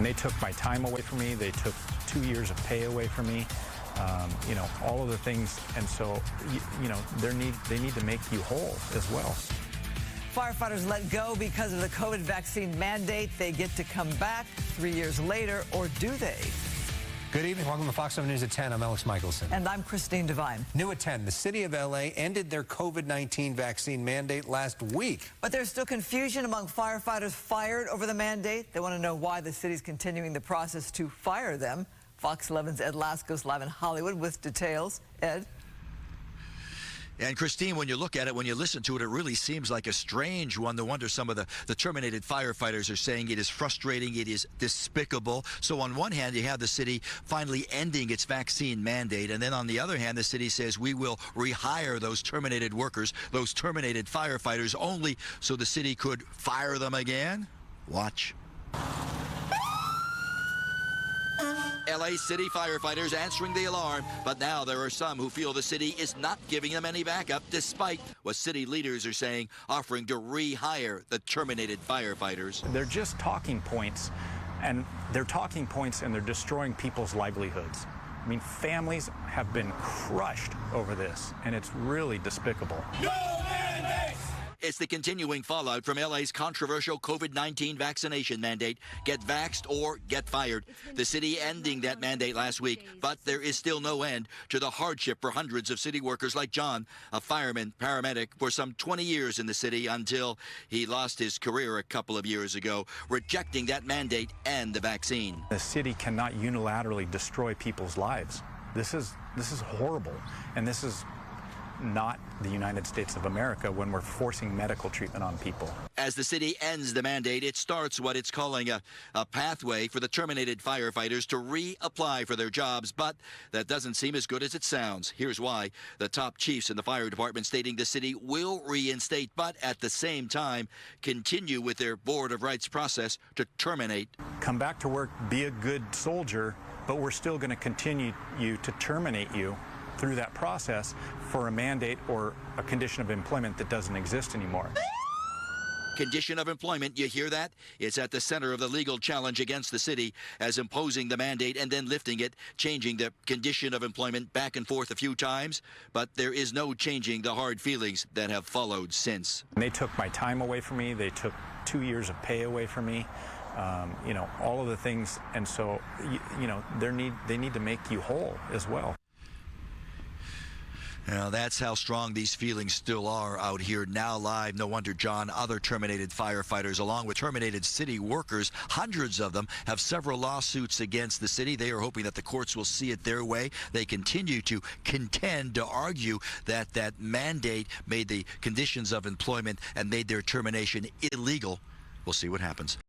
And they took my time away from me. They took 2 years of pay away from me. All of the things. And so, they need to make you whole as well. Firefighters let go because of the COVID vaccine mandate. They get to come back 3 years later, or do they? Good evening. Welcome to Fox 7 News at 10. I'm Alex Michelson. And I'm Christine Devine. New at 10, the city of L.A. ended their COVID-19 vaccine mandate last week. But there's still confusion among firefighters fired over the mandate. They want to know why the city's continuing the process to fire them. Fox 11's Ed Lasco's live in Hollywood with details. Ed? And Christine, when you look at it, when you listen to it, it really seems like a strange one. No wonder some of the terminated firefighters are saying it is frustrating, it is despicable. So on one hand, you have the city finally ending its vaccine mandate. And then on the other hand, the city says we will rehire those terminated workers, those terminated firefighters, only so the city could fire them again. Watch. LA City firefighters answering the alarm, but now there are some who feel the city is not giving them any backup, despite what city leaders are saying, offering to rehire the terminated firefighters. They're just talking points, and they're destroying people's livelihoods. I mean, families have been crushed over this, and it's really despicable. No mandates! It's the continuing fallout from LA's controversial COVID-19 vaccination mandate. Get vaxxed or get fired. The city ending that mandate last week, but there is still no end to the hardship for hundreds of city workers like John, a fireman, paramedic for some 20 years in the city until he lost his career a couple of years ago, rejecting that mandate and the vaccine. The city cannot unilaterally destroy people's lives. This is horrible, and this is not the United States of America when we're forcing medical treatment on people. As the city ends the mandate, it starts what it's calling a pathway for the terminated firefighters to reapply for their jobs, but that doesn't seem as good as it sounds. Here's why. The top chiefs in the fire department stating the city will reinstate, but at the same time continue with their Board of Rights process to terminate. Come back to work, be a good soldier, but we're still going to continue to terminate you through that process for a mandate or a condition of employment that doesn't exist anymore. Condition of employment, you hear that? It's at the center of the legal challenge against the city as imposing the mandate and then lifting it, changing the condition of employment back and forth a few times. But there is no changing the hard feelings that have followed since. And they took my time away from me. They took 2 years of pay away from me. All of the things. And so, they need to make you whole as well. Now, that's how strong these feelings still are out here now live. No wonder, John, other terminated firefighters, along with terminated city workers, hundreds of them, have several lawsuits against the city. They are hoping that the courts will see it their way. They continue to contend, to argue that that mandate made the conditions of employment and made their termination illegal. We'll see what happens.